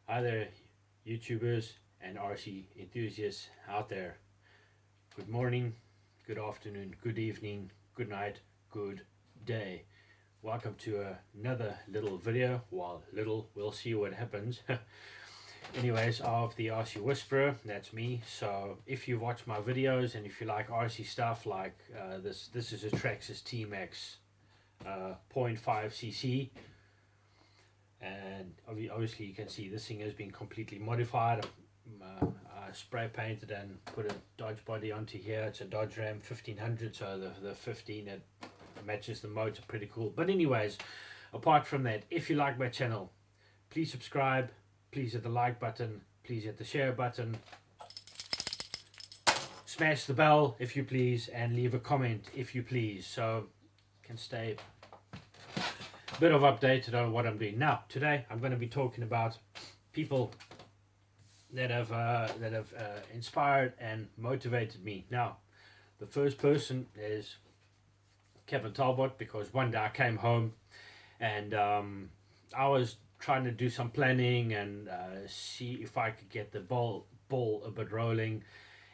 Hi there, YouTubers and RC enthusiasts out there. Good morning, good afternoon, good evening, good night, good day. Welcome to another little video. Well, little, we'll see what happens. Anyways, of the RC Whisperer, that's me. So if you watch my videos and if you like RC stuff like this is a Traxxas T-Max 0.5cc. And obviously you can see this thing has been completely modified. I spray painted and put a Dodge body onto here. It's a Dodge Ram 1500, so the 15 it matches the motor, pretty cool. But anyways, apart from that, if you like my channel, please subscribe, please hit the like button, please hit the share button, smash the bell if you please, and leave a comment if you please, so you can stay bit of updated on what I'm doing. Now, today I'm going to be talking about people that have inspired and motivated me. Now, the first person is Kevin Talbot, because one day I came home and I was trying to do some planning and see if I could get the ball a bit rolling,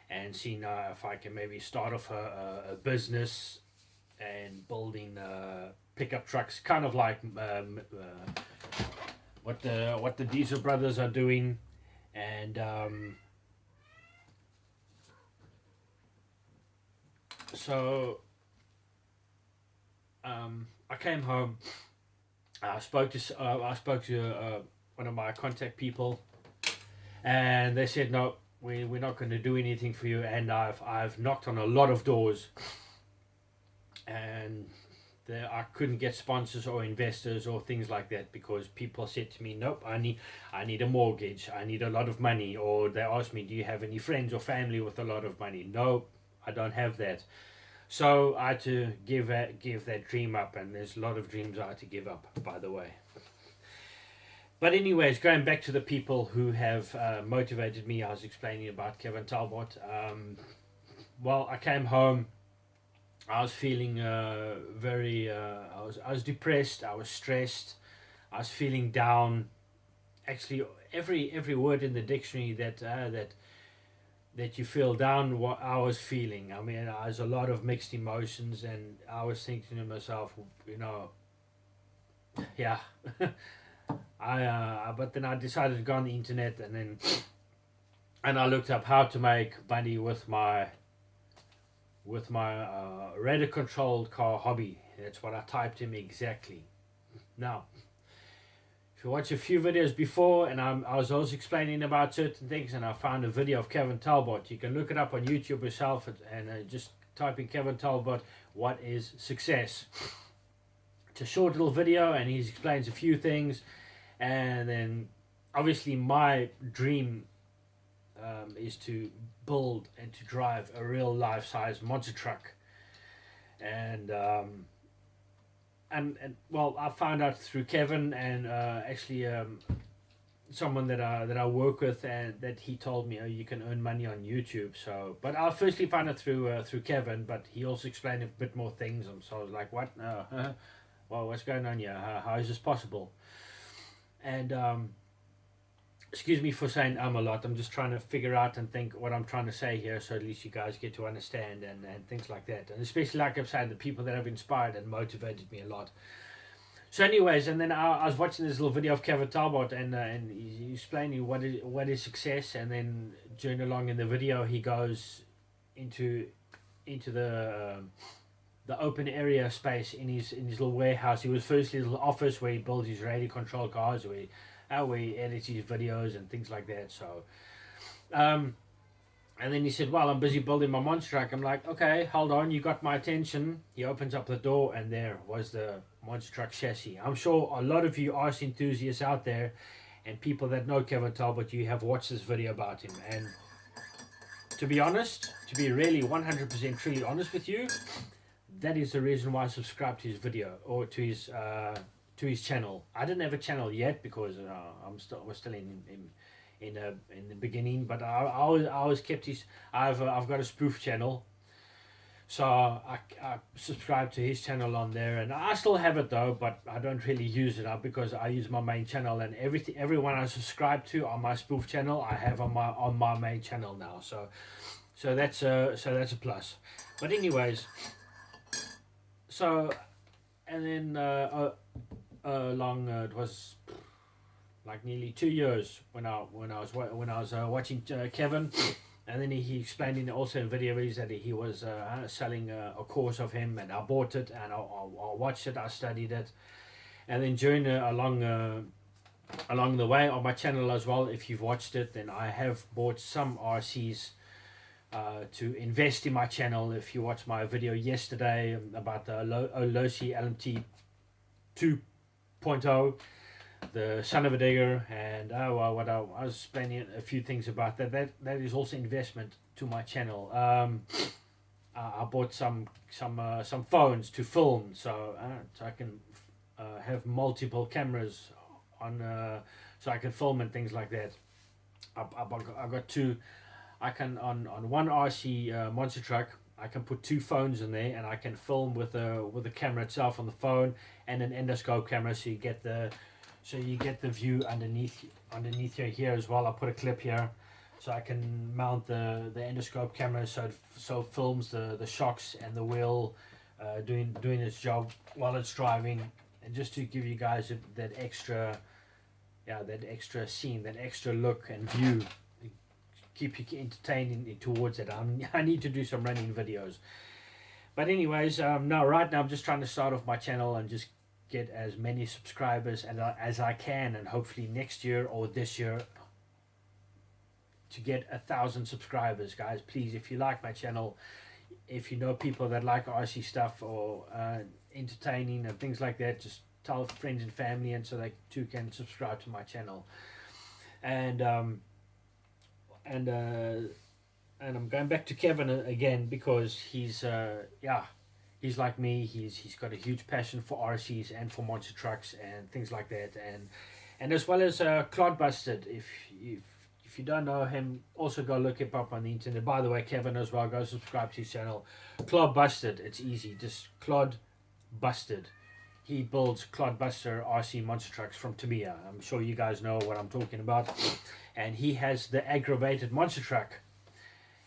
and see if I can maybe start off a business and building pickup trucks, kind of like what the Diesel brothers are doing. And so I came home. I spoke to one of my contact people, and they said, no, we're not going to do anything for you. And I've knocked on a lot of doors, and I couldn't get sponsors or investors or things like that, because people said to me, nope, I need a mortgage, I need a lot of money. Or they asked me, do you have any friends or family with a lot of money? No, I don't have that. So I had to give that dream up, and there's a lot of dreams I had to give up, by the way. But anyways, going back to the people who have motivated me, I was explaining about Kevin Talbot. Well, I came home. I was feeling very. I was depressed. I was stressed. I was feeling down. Actually, every word in the dictionary that you feel down, what I was feeling. I mean, there's a lot of mixed emotions, and I was thinking to myself, yeah. But then I decided to go on the internet, and I looked up how to make money with my radar controlled car hobby. That's what I typed in exactly. Now, if you watch a few videos before, and I was also explaining about certain things, and I found a video of Kevin Talbot. You can look it up on YouTube yourself, and just type in Kevin Talbot, what is success. It's a short little video, and he explains a few things. And then obviously my dream is to build and to drive a real life-size monster truck. And well, I found out through Kevin, and actually someone that I work with, and that he told me, oh, you can earn money on YouTube. So, but I firstly found it through Kevin, but he also explained a bit more things, and so I was like, what? Well, what's going on here? How is this possible? And excuse me for saying a lot. I'm just trying to figure out and think what I'm trying to say here, so at least you guys get to understand, and things like that. And especially, like I'm saying, the people that have inspired and motivated me a lot. So anyways, and then I was watching this little video of Kevin Talbot, and he's explaining what is success. And then during along in the video, he goes into the open area space in his little warehouse. He was firstly a little office where he builds his radio control cars, where he edits his videos and things like that. So and then he said, well, I'm busy building my monster truck. I'm like, okay, hold on, you got my attention. He opens up the door, and there was the monster truck chassis. I'm sure a lot of you RC enthusiasts out there, and people that know Kevin Talbot, you have watched this video about him. And to be honest, to be really 100% truly honest with you, that is the reason why I subscribed to his video, or to his channel. I didn't have a channel yet, because we're still in the beginning. But I always kept his. I've got a spoof channel. So I subscribe to his channel on there, and I still have it though, but I don't really use it up because I use my main channel, and everyone I subscribe to on my spoof channel I have on my main channel now. So that's a plus. But anyways, so and then along it was like nearly 2 years when I was watching Kevin. And then he explained in also in videos that he was selling a course of him, and I bought it and I watched it, I studied it, and then during along the way on my channel as well, if you've watched it, then I have bought some RCs to invest in my channel. If you watched my video yesterday about the Olosi LMT 2.0, the son of a digger, and what I was explaining a few things about that is also investment to my channel. I bought some phones to film, so I can have multiple cameras on, so I can film and things like that. I got two. I can on one RC monster truck, I can put two phones in there, and I can film with the camera itself on the phone and an endoscope camera, so you get the view underneath you here as well. I'll put a clip here so I can mount the endoscope camera so it films the shocks and the wheel doing its job while it's driving, and just to give you guys that extra scene, that extra look and view, keep you entertained towards it. I need to do some running videos, but anyways, no, right now I'm just trying to start off my channel and just get as many subscribers as I can, and hopefully next year or this year to get 1,000 subscribers. Guys, please, if you like my channel, if you know people that like RC stuff or entertaining and things like that, just tell friends and family, and so they too can subscribe to my channel. And I'm going back to Kevin again because he's he's like me. He's got a huge passion for RCs and for monster trucks and things like that, and as well as Clodbusted. If you don't know him, also go look him up on the internet. By the way, Kevin as well, go subscribe to his channel. Clodbusted, it's easy, just Clodbusted. He builds Clodbuster RC monster trucks from Tamiya. I'm sure you guys know what I'm talking about. And he has the aggravated monster truck,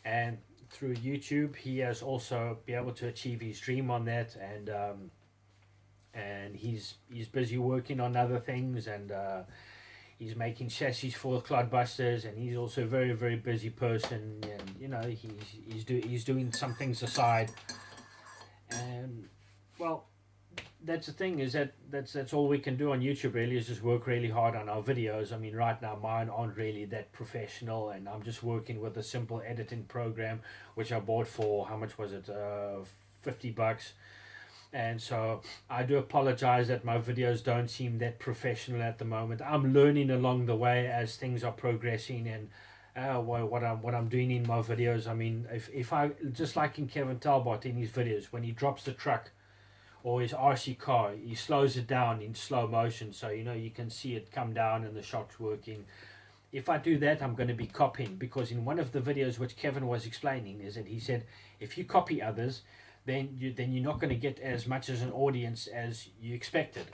and through YouTube he has also been able to achieve his dream on that, and he's busy working on other things, and he's making chassis for Clodbusters, and he's also a very, very busy person, and you know, he's doing some things aside. And well, that's the thing, is that's all we can do on YouTube really, is just work really hard on our videos. I mean, right now mine aren't really that professional, and I'm just working with a simple editing program which I bought for, how much was it, $50. And so I do apologize that my videos don't seem that professional at the moment. I'm learning along the way as things are progressing, and what I'm doing in my videos. I mean, if I, just like in Kevin Talbot in his videos, when he drops the truck or his RC car, he slows it down in slow motion, so you know you can see it come down and the shocks working. If I do that, I'm going to be copying, because in one of the videos which Kevin was explaining, is that he said if you copy others, then you're not going to get as much as an audience as you expected.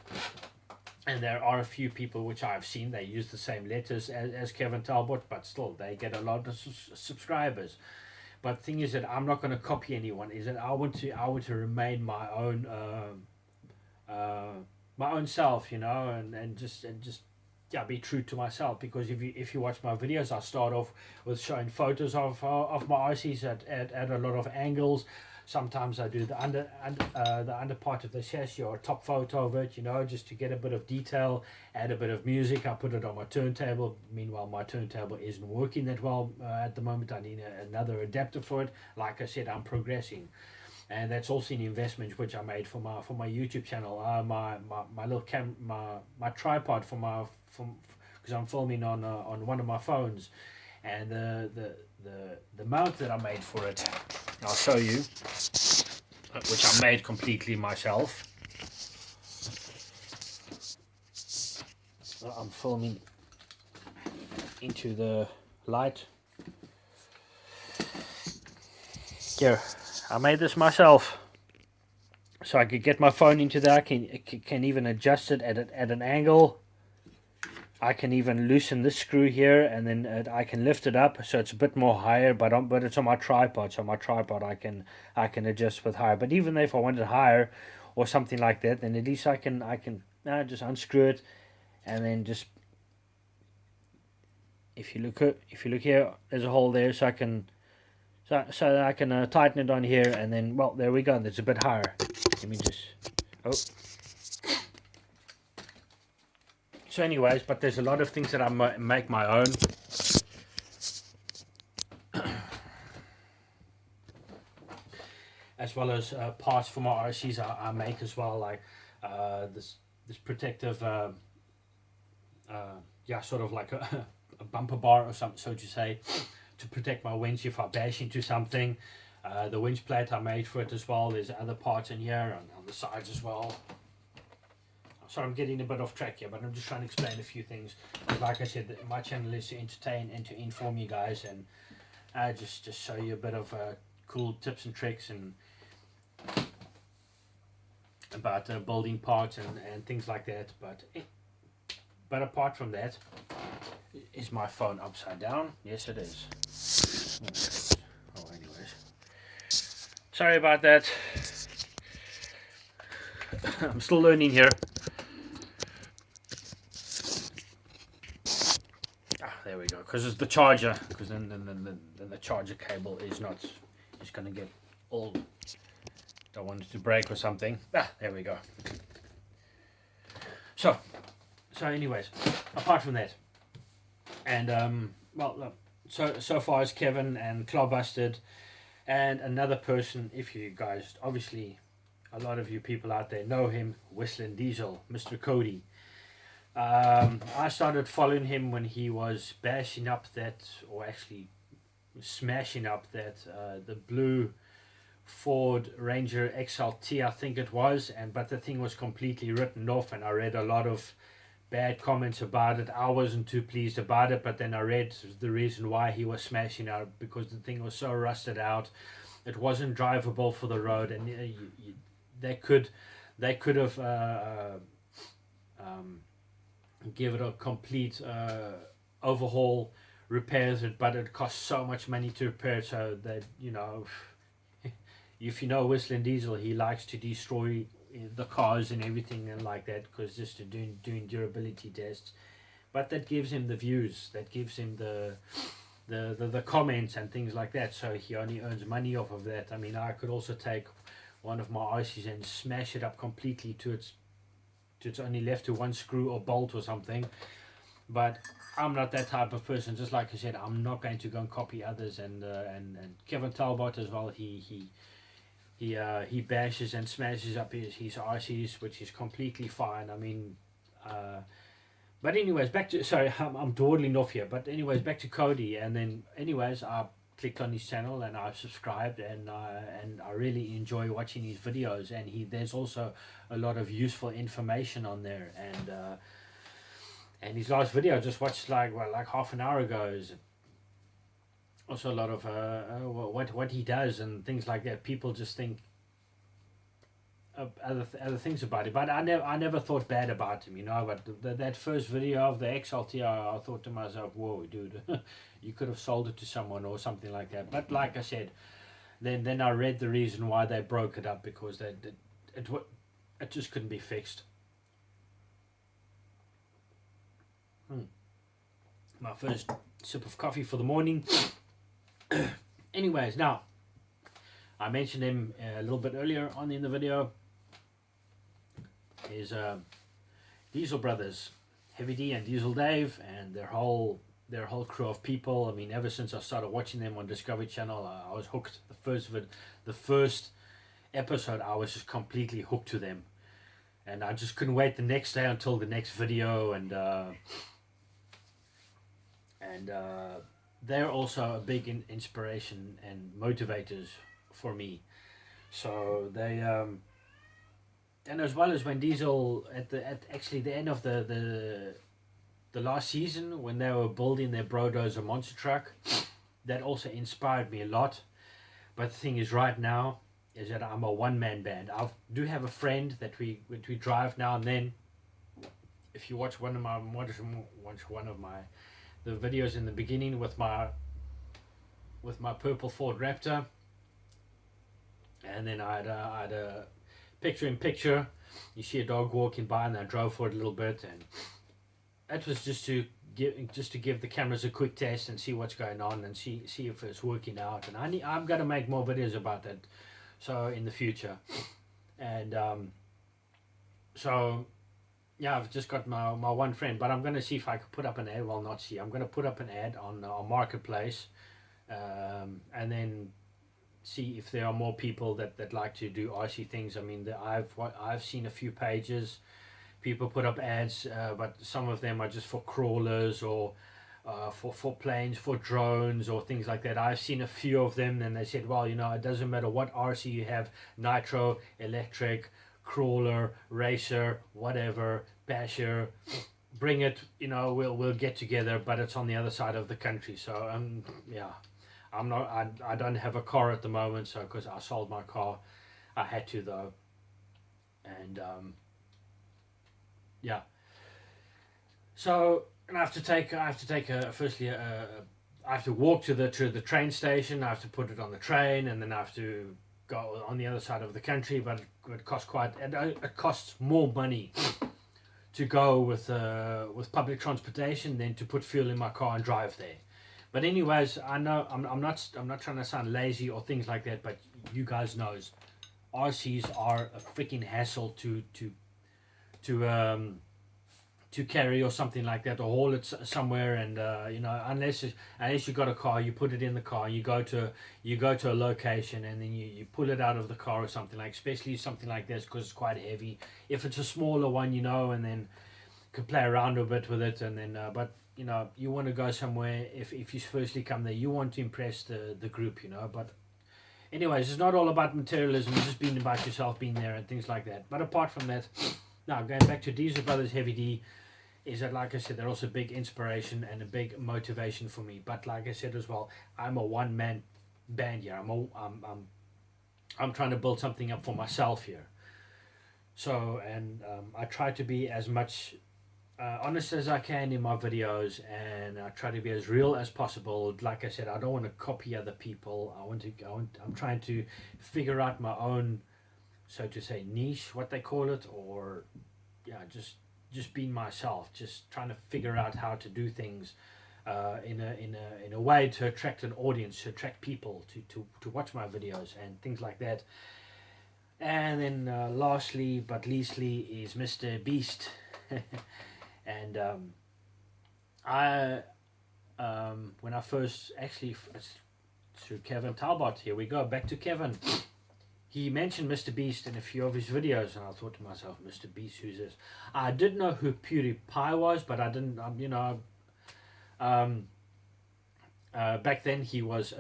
And there are a few people which I've seen, they use the same letters as Kevin Talbot, but still they get a lot of subscribers. But the thing is that I'm not going to copy anyone. Is that I want to remain my own self, you know, and just be true to myself. Because if you watch my videos, I start off with showing photos of my RCs at a lot of angles. Sometimes I do the under part of the chassis, or a top photo of it, you know, just to get a bit of detail, add a bit of music. I put it on my turntable. Meanwhile, my turntable isn't working that well at the moment. I need another adapter for it. Like I said, I'm progressing, and that's also an investment which I made for my YouTube channel. My little my tripod because I'm filming on one of my phones, and the mount that I made for it, I'll show you, which I made completely myself. I'm filming into the light. Here, I made this myself. So I could get my phone into there. I can even adjust it at an angle. I can even loosen this screw here, and then I can lift it up so it's a bit more higher. But it's on my tripod. So my tripod I can adjust with higher. But even if I wanted higher or something like that, then at least I can just unscrew it, and then just if you look here, there's a hole there, so I can tighten it on here, and then, well, there we go. That's a bit higher. Let me just, so anyways, but there's a lot of things that I make my own. As well as parts for my RCs I make as well, like this protective, sort of like a bumper bar or something, so to say, to protect my winch if I bash into something. The winch plate I made for it as well. There's other parts in here on the sides as well. Sorry, I'm getting a bit off track here, but I'm just trying to explain a few things. Like I said, my channel is to entertain and to inform you guys, and just show you a bit of cool tips and tricks and about building parts and things like that. But apart from that, is my phone upside down? Yes, it is. Oh, anyways, sorry about that. I'm still learning here. There we go. Because it's the charger. Because then the charger cable is going to get all. Don't want it to break or something. There we go. So anyways, apart from that, and so far as Kevin and Clawbusted and another person, if you guys, obviously a lot of you people out there know him, Whistling Diesel, Mr. Cody. I started following him when he was bashing up that, or actually smashing up that, the blue Ford Ranger XLT, I think it was, but the thing was completely written off, and I read a lot of bad comments about it. I wasn't too pleased about it, but then I read the reason why he was smashing out, because the thing was so rusted out, it wasn't drivable for the road, and they could have give it a complete overhaul, repairs it, but it cost so much money to repair it. So that, if you know Whistling Diesel, he likes to destroy the cars and everything and like that, because just to doing durability tests. But that gives him the views, that gives him the comments and things like that, so he only earns money off of that. I mean, I could also take one of my ICs and smash it up completely to it's only left to one screw or bolt or something, but I'm not that type of person. Just like I said, I'm not going to go and copy others, and Kevin Talbot as well, he bashes and smashes up his ICs, which is completely fine. I mean, but anyways, back to, sorry, I'm dawdling off here, but anyways, back to Cody. And then anyways, I clicked on his channel and I subscribed, and I really enjoy watching his videos, and there's also a lot of useful information on there, and his last video I just watched like half an hour ago is also a lot of what he does and things like that. People just think other things about it, but I never thought bad about him, but that first video of the XLT, I thought to myself, whoa dude, you could have sold it to someone or something like that. But like I said, then I read the reason why they broke it up, because it just couldn't be fixed. My first sip of coffee for the morning. Anyways, now I mentioned him a little bit earlier on in the video. Is Diesel Brothers, Heavy D and Diesel Dave, and their whole crew of people. I mean, ever since I started watching them on Discovery Channel, I was hooked. The first episode, I was just completely hooked to them, and I just couldn't wait the next day until the next video. And they're also a big inspiration and motivators for me. So they and as well as when Diesel at actually the end of the last season, when they were building their Brodozer monster truck, that also inspired me a lot. But the thing is, right now, is that I'm a one-man band. I do have a friend that we drive now and then. If you watch one of my the videos in the beginning with my purple Ford Raptor, and then I had a picture in picture. You see a dog walking by, and I drove for it a little bit, and that was just to give the cameras a quick test and see what's going on and see if it's working out. And I'm gonna make more videos about that, so in the future. And so yeah, I've just got my one friend, but I'm gonna see if I could put up an ad. Well, not see. I'm gonna put up an ad on Marketplace, and then see if there are more people that like to do RC things. I mean, I've seen a few pages. People put up ads, but some of them are just for crawlers or for planes, for drones or things like that. I've seen a few of them, and they said, well, it doesn't matter what RC you have, nitro, electric, crawler, racer, whatever, basher, bring it. We'll get together, but it's on the other side of the country. So yeah, I don't have a car at the moment, so because I sold my car, I had to though, and yeah. So and I have to take I have to walk to the train station. I have to put it on the train, and then I have to go on the other side of the country. But it costs more money to go with public transportation than to put fuel in my car and drive there. But anyways, I know I'm not trying to sound lazy or things like that. But you guys knows, RCs are a freaking hassle to carry or something like that, or haul it somewhere. And unless you got a car, you put it in the car, you go to a location, and then you pull it out of the car or something, like especially something like this, because it's quite heavy. If it's a smaller one, and then could play around a bit with it, and then but you want to go somewhere. If you firstly come there, you want to impress the group, but anyways, it's not all about materialism. It's just being about yourself, being there and things like that. But apart from that, now going back to Diesel Brothers Heavy D, is that, like I said, they're also a big inspiration and a big motivation for me. But like I said as well, I'm a one-man band here. I'm trying to build something up for myself here. So, and I try to be as much honest as I can in my videos, and I try to be as real as possible. Like I said, I don't want to copy other people. I'm trying to figure out my own, so to say, niche, what they call it, or yeah, just being myself, just trying to figure out how to do things in a way to attract an audience, to attract people to watch my videos and things like that. And then lastly but leastly is Mr. Beast. And when I first actually through Kevin Talbot, here we go, back to Kevin. He mentioned Mr. Beast in a few of his videos, and I thought to myself, Mr. Beast, who's this? I did know who PewDiePie was, but I didn't, back then he was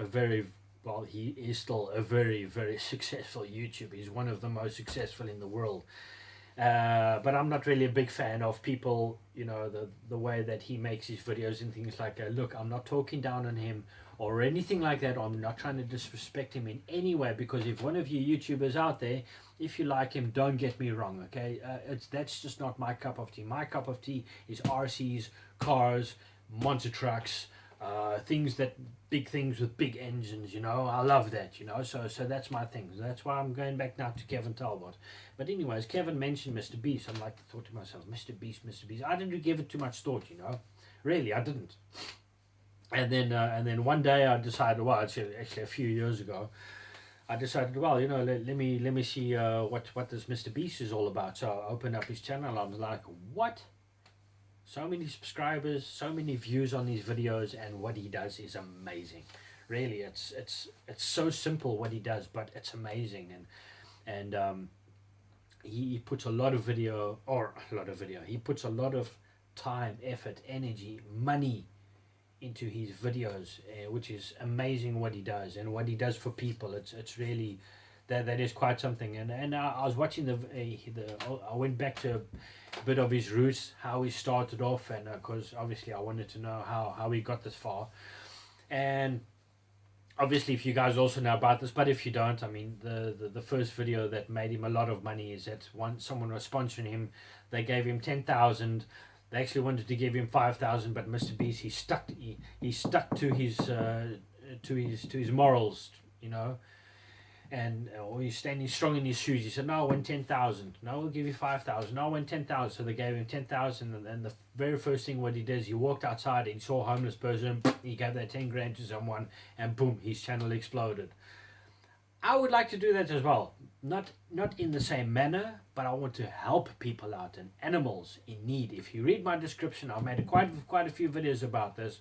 he is still a very, very successful YouTuber. He's one of the most successful in the world. But I'm not really a big fan of people, the way that he makes his videos and things like that. Look, I'm not talking down on him or anything like that. I'm not trying to disrespect him in any way, because if one of you YouTubers out there, if you like him, don't get me wrong, okay? That's just not my cup of tea. My cup of tea is RCs, cars, monster trucks, big things with big engines, I love that, so that's my thing. That's why I'm going back now to Kevin Talbot. But anyways, Kevin mentioned Mr. Beast. I'm like, thought to myself, Mr. Beast. I didn't give it too much thought, really, I didn't. And then one day I decided, well, actually a few years ago, I decided, well, let me see what this Mr. Beast is all about. So I opened up his channel. I was like, what? So many subscribers, so many views on these videos, and what he does is amazing. Really, it's so simple what he does, but it's amazing. And he puts a lot of video. He puts a lot of time, effort, energy, money into his videos, which is amazing what he does and what he does for people. It's really that is quite something. And I was watching I went back to a bit of his roots, how he started off, and because obviously I wanted to know how he got this far. And obviously, if you guys also know about this, but if you don't, I mean, the first video that made him a lot of money is that someone was sponsoring him. They gave him 10,000. They actually wanted to give him 5,000, but Mr. Beast, he stuck to his morals, you know, and or he's standing strong in his shoes. He said, "No, I want 10,000. No, we'll give you 5,000. No, I want 10,000." So they gave him 10,000, and then the very first thing what he does, he walked outside and he saw a homeless person. He gave that 10 grand to someone, and boom, his channel exploded. I would like to do that as well. Not in the same manner, but I want to help people out and animals in need. If you read my description, I've made quite a few videos about this.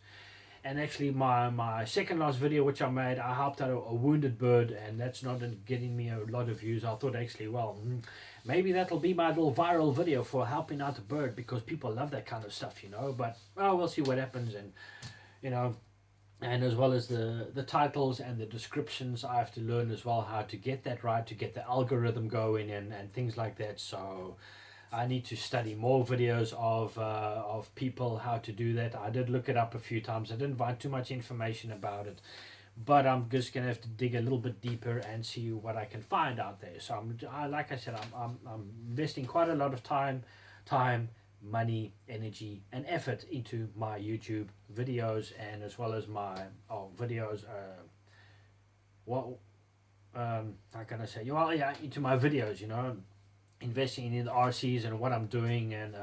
And actually, my second last video which I made, I helped out a wounded bird, and that's not getting me a lot of views. I thought actually, well, maybe that'll be my little viral video for helping out a bird, because people love that kind of stuff, you know. But well, we'll see what happens, and you know, and as well as the titles and the descriptions, I have to learn as well how to get that right, to get the algorithm going, and things like that. So I need to study more videos of people how to do that. I did look it up a few times. I didn't find too much information about it, but I'm just gonna have to dig a little bit deeper and see what I can find out there. So like I said, I'm investing quite a lot of time, money, energy, and effort into my YouTube videos, and as well as my videos. How can I say? Well, yeah, into my videos, you know. Investing in the RCs and what I'm doing, and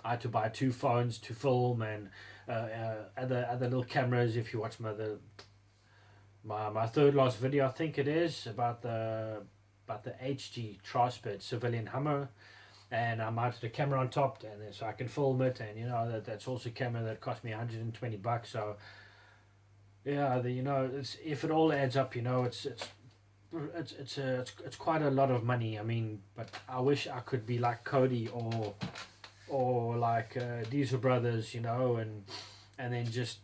I had to buy 2 phones to film, and other little cameras. If you watch my third last video, I think it is about the HG Transport civilian Hummer, and I mounted a camera on top, and then so I can film it, and you know that's also a camera that cost me $120. So yeah, you know, if it all adds up, you know, it's quite a lot of money. I mean, but I wish I could be like Cody or like Diesel Brothers, you know, and then just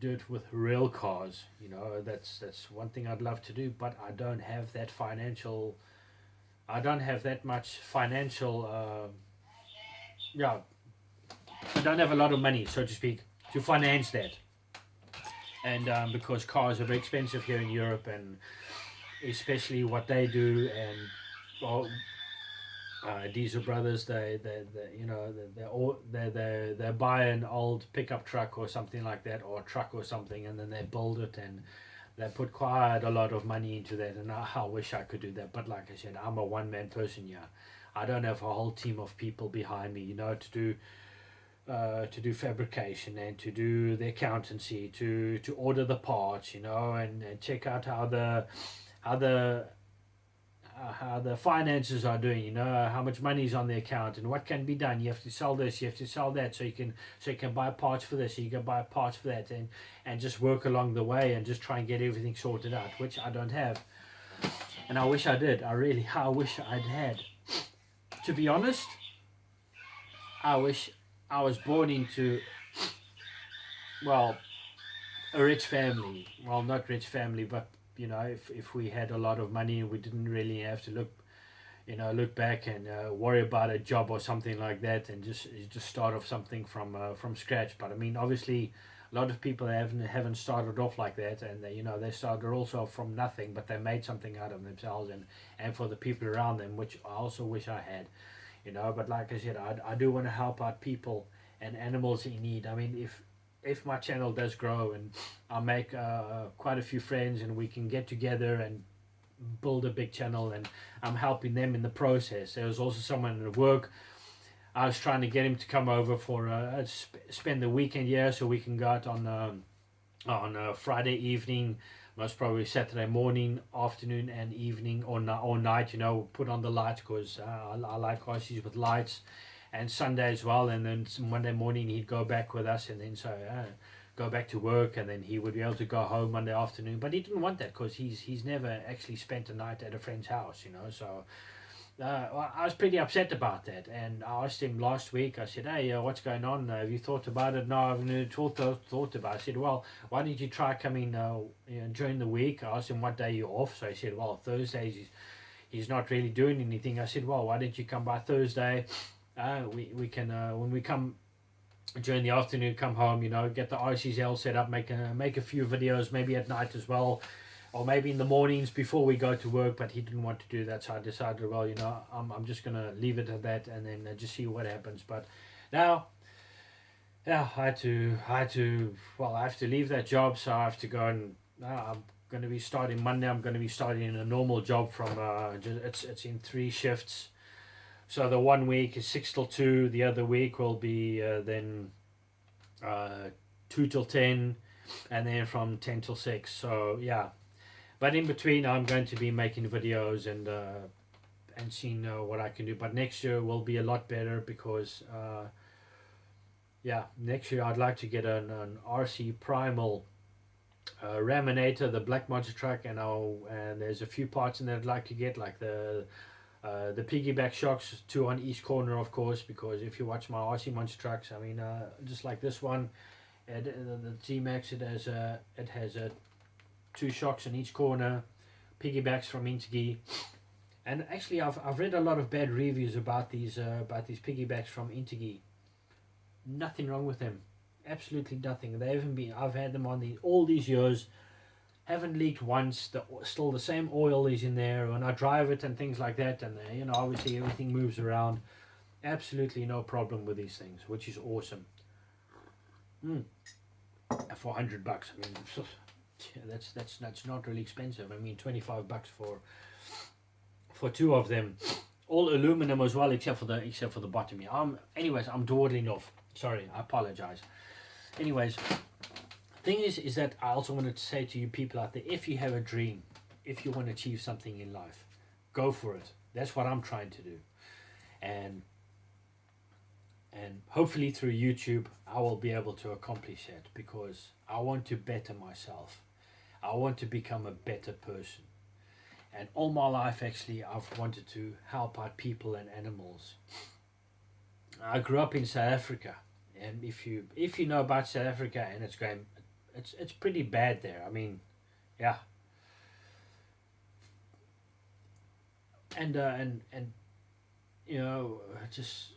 do it with real cars, you know. That's one thing I'd love to do, but I don't have that much financial yeah, I don't have a lot of money, so to speak, to finance that. And because cars are very expensive here in Europe, and especially what they do, and well, Diesel Brothers, they you know, they buy an old pickup truck or something like that, or a truck or something, and then they build it, and they put quite a lot of money into that. And I wish I could do that, but like I said, I'm a one-man person here. I don't have a whole team of people behind me, you know, to do fabrication, and to do the accountancy, to order the parts, you know, and check out how the finances are doing, you know, how much money is on the account and what can be done. You have to sell this, you have to sell that, so you can buy parts for this, so you can buy parts for that, and just work along the way and just try and get everything sorted out, which I don't have. And I wish I did. I wish I'd had. To be honest, I wish I was born into, well, a rich family. Well, not rich family, but you know, if we had a lot of money, we didn't really have to look back and worry about a job or something like that, and just start off something from scratch. But I mean, obviously, a lot of people haven't started off like that, and they started also from nothing, but they made something out of themselves, and for the people around them, which I also wish I had. You know, but like I said, I do want to help out people and animals in need. I mean, if my channel does grow and I make quite a few friends, and we can get together and build a big channel, and I'm helping them in the process. There was also someone at work, I was trying to get him to come over for spend the weekend here, so we can go out on Friday evening, most probably Saturday morning, afternoon, and evening, or night. You know, put on the lights, because I like RCs with lights, and Sunday as well. And then Monday morning he'd go back with us, and then go back to work, and then he would be able to go home Monday afternoon. But he didn't want that, because he's never actually spent a night at a friend's house, you know. So I was pretty upset about that, and I asked him last week. I said, "Hey, what's going on? Have you thought about it?" "No, I haven't thought about it." I said, "Well, why don't you try coming during the week?" I asked him what day you're off. So he said, "Well, Thursdays he's not really doing anything." I said, "Well, why don't you come by Thursday? We can when we come during the afternoon, come home, get the RCL set up, make a few videos, maybe at night as well, or maybe in the mornings before we go to work. But he didn't want to do that, so I decided, well, I'm just gonna leave it at that, and then just see what happens. But now, yeah, I have to leave that job, so I have to go and I'm going to be starting Monday. I'm going to be starting in a normal job from it's in 3 shifts. So the one week is 6 till 2. The other week will be then 2 till 10, and then from 10 till 6. So yeah, but in between I'm going to be making videos and seeing what I can do. But next year will be a lot better because yeah, next year I'd like to get an RC Primal Raminator, the black monster truck, and there's a few parts in there I'd like to get, like the piggyback shocks, 2 on each corner, of course, because if you watch my RC monster trucks, I mean, just like this one, the T-Max, it has 2 shocks in each corner, piggybacks from Integee. And actually, I've read a lot of bad reviews about these piggybacks from Integee. Nothing wrong with them, absolutely nothing. They haven't been. I've had them on all these years, haven't leaked once. Still the same oil is in there when I drive it and things like that. And obviously everything moves around. Absolutely no problem with these things, which is awesome. For $100, I mean, yeah, that's not really expensive. I mean, $25 for 2 of them, all aluminum as well, except for the bottom here. Anyways, I'm dawdling off. Sorry, I apologize. Anyways, thing is that I also wanted to say to you people out there, if you have a dream, if you want to achieve something in life, go for it. That's what I'm trying to do. And hopefully through YouTube, I will be able to accomplish that, because I want to better myself. I want to become a better person. And all my life, actually, I've wanted to help out people and animals. I grew up in South Africa, and if you know about South Africa, and it's pretty bad there. I mean, yeah. And just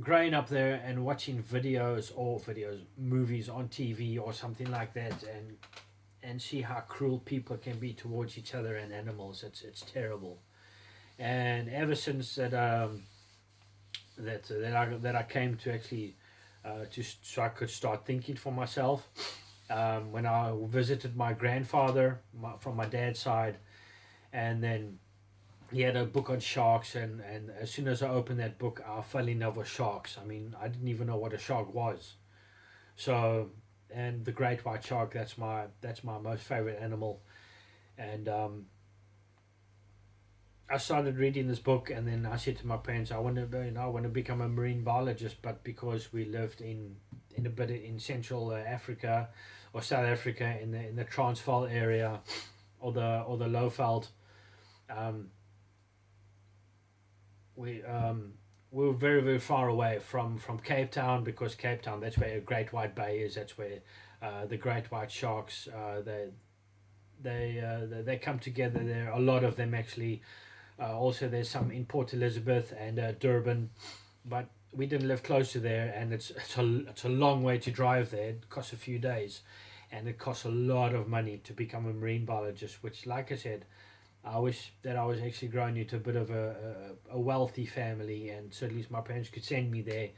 growing up there and watching movies on TV or something like that, and see how cruel people can be towards each other and animals. It's terrible. And ever since that I came to actually so I could start thinking for myself. When I visited my grandfather from my dad's side, and then he had a book on sharks, and as soon as I opened that book, I fell in love with sharks. I mean, I didn't even know what a shark was. So, and the great white shark, that's my most favorite animal. And I started reading this book, and then I said to my parents, I want to become a marine biologist. But because we lived in Central Africa or South Africa, in the Transvaal area, or the Lowveld, we were very, very far away from Cape Town, because Cape Town, that's where Great White Bay is. That's where the great white sharks they come together there. A lot of them actually. Also, there's some in Port Elizabeth and Durban, but we didn't live close to there, and it's a long way to drive there. It costs a few days, and it costs a lot of money to become a marine biologist. Which, like I said, I wish that I was actually growing into a bit of a wealthy family, and so at least my parents could send me there,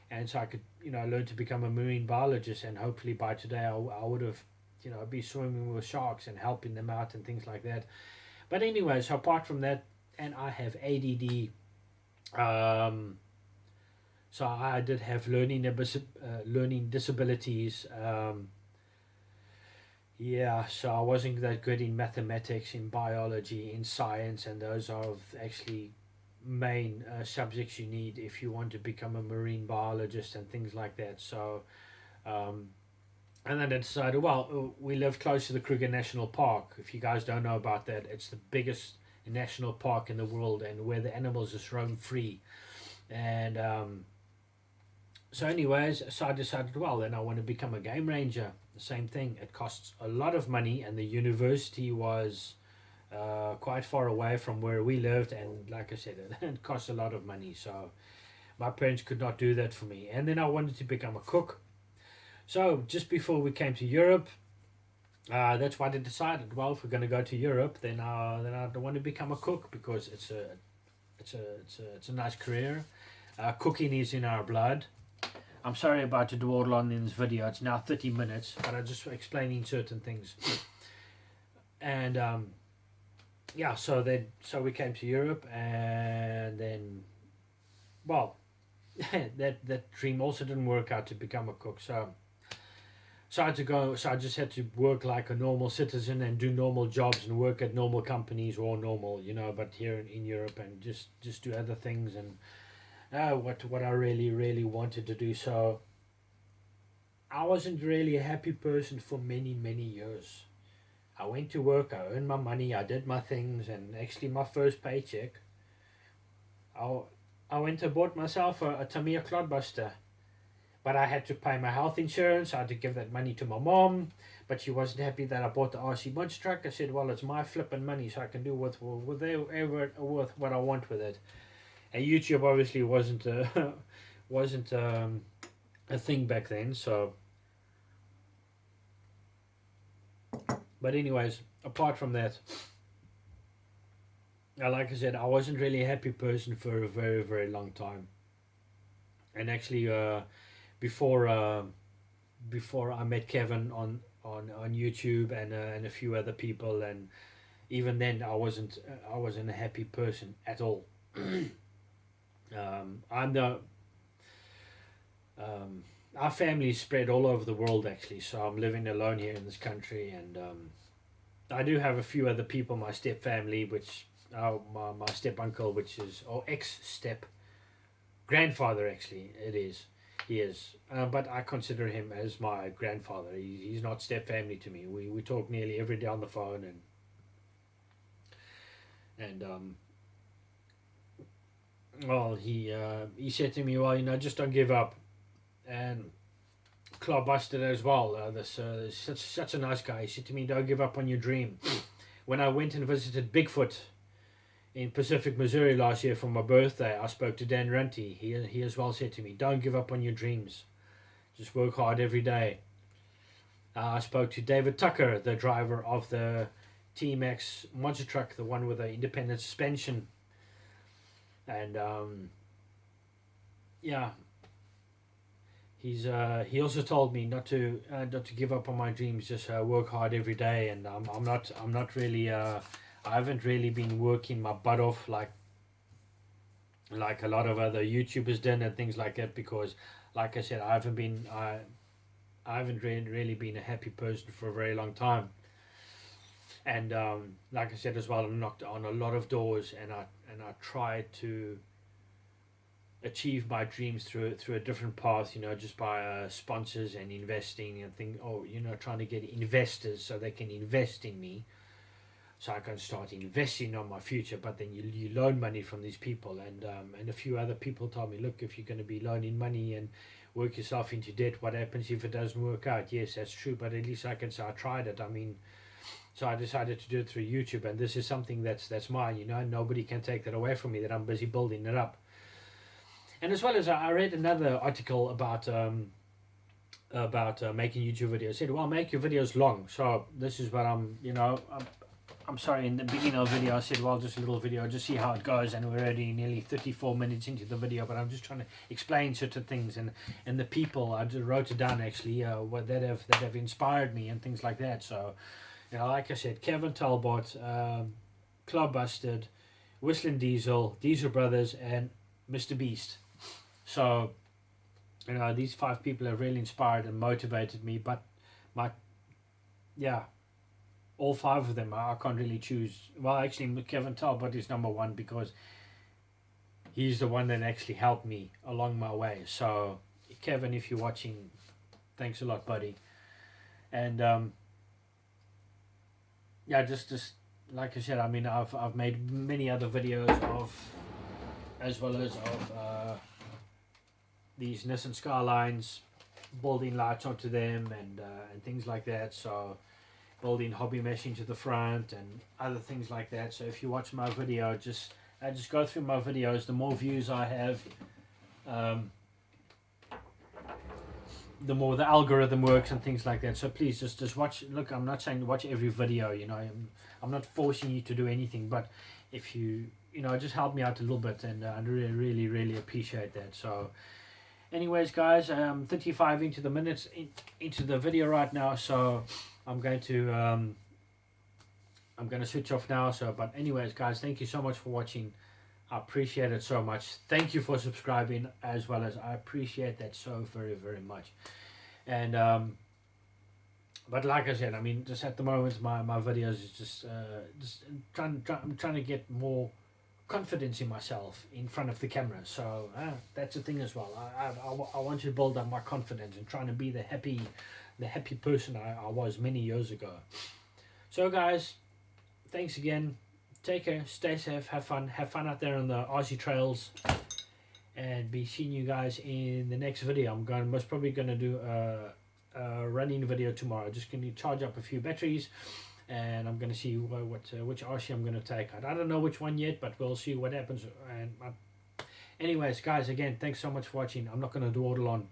and so I could learn to become a marine biologist, and hopefully by today I would have be swimming with sharks and helping them out and things like that. But anyways, apart from that, and I have ADD, so I did have learning disabilities. Yeah, so I wasn't that good in mathematics, in biology, in science, and those are actually main subjects you need if you want to become a marine biologist and things like that. So, and then I decided, well, we live close to the Kruger National Park. If you guys don't know about that, it's the biggest national park in the world, and where the animals just roam free. And so anyways, so I decided, well, then I want to become a game ranger. The same thing, it costs a lot of money, and the university was quite far away from where we lived, and like I said, it costs a lot of money. So My parents could not do that for me. And then I wanted to become a cook. So just before we came to Europe, that's why they decided, well, if we're going to go to Europe, then I don't want to become a cook, because it's a nice career. Cooking is in our blood. I'm sorry about to dawdle on in this video. It's now 30 minutes, but I'm just explaining certain things. And yeah, so we came to Europe, and then, well, that dream also didn't work out to become a cook. So I just had to work like a normal citizen and do normal jobs and work at normal companies, or normal, but here in Europe, and just do other things, and what I really wanted to do. So I wasn't really a happy person for many years. I went to work, I earned my money, I did my things, and actually my first paycheck, I went and bought myself a Tamiya clodbuster. But I had to pay my health insurance. I had to give that money to my mom, but she wasn't happy that I bought the RC munch truck. I said, well, it's my flipping money, so I can do with what I want with it. And YouTube obviously wasn't a thing back then. So, but anyways, apart from that, like I said, I wasn't really a happy person for a very long time. And actually, before I met Kevin on YouTube, and a few other people, and even then I wasn't a happy person at all. Our family is spread all over the world, actually, so I'm living alone here in this country, and I do have a few other people, my step family, which my step uncle, which is, or ex step grandfather, actually he is, but I consider him as my grandfather. He's not step family to me. We talk nearly every day on the phone, and well, he said to me, well, just don't give up. And Claude Busted as well, such a nice guy. He said to me, don't give up on your dream. When I went and visited Bigfoot in Pacific, Missouri last year for my birthday, I spoke to Dan Runty. He as well said to me, don't give up on your dreams. Just work hard every day. I spoke to David Tucker, the driver of the T-Max monster truck, the one with the independent suspension. And yeah, he also told me not to give up on my dreams, just work hard every day. And I'm not really I haven't really been working my butt off like a lot of other YouTubers did and things like that, because like I said, I haven't really been a happy person for a very long time. And like I said as well, I knocked on a lot of doors, and I tried to achieve my dreams through a different path, just by sponsors and investing and trying to get investors so they can invest in me, so I can start investing on my future. But then you loan money from these people, and a few other people told me, look, if you're going to be loaning money and work yourself into debt, what happens if it doesn't work out? Yes, that's true, but at least I can say I tried it. I mean, so I decided to do it through YouTube, and this is something that's mine. Nobody can take that away from me, that I'm busy building it up. And as well as I read another article about making YouTube videos. It said, well, make your videos long. So this is what I'm sorry, in the beginning of the video I said, well, just a little video, just see how it goes, and we're already nearly 34 minutes into the video, but I'm just trying to explain certain things, and the people, I just wrote it down actually, what that have inspired me and things like that. So, like I said, Kevin Talbot, Club Busted, Whistling Diesel, Diesel Brothers, and Mr. Beast. So, these 5 people have really inspired and motivated me, but all 5 of them, I can't really choose. Well, actually, Kevin Talbot is number 1, because he's the one that actually helped me along my way. So, Kevin, if you're watching, thanks a lot, buddy. And just like I said, I mean, I've made many other videos as well as these Nissan Skylines, building lights onto them, and things like that. So, building hobby mesh into the front and other things like that. So if you watch my video, just go through my videos. The more views I have, um, the more the algorithm works and things like that. So please just watch. Look, I'm not saying watch every video. You know, I'm not forcing you to do anything, but if you just help me out a little bit, and I really appreciate that. So, anyways, guys, I'm 35 into the minutes into the video right now, so I'm going to switch off now. So, but anyways, guys, thank you so much for watching. I appreciate it so much. Thank you for subscribing as well. As I appreciate that so very much. And but like I said, I mean, just at the moment my videos is just I'm trying to get more confidence in myself in front of the camera. So that's the thing as well. I want to build up my confidence and trying to be the happy person I was many years ago. So guys, thanks again. Take care, stay safe, have fun out there on the Aussie trails, and be seeing you guys in the next video. I'm most probably gonna do a running video tomorrow. Just gonna charge up a few batteries, and I'm gonna see which RC I'm gonna take. I don't know which one yet, but we'll see what happens. And anyways, guys, again, thanks so much for watching. I'm not gonna dawdle on,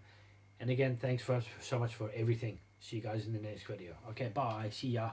and again, thanks so much for everything. See you guys in the next video. Okay, bye. See ya.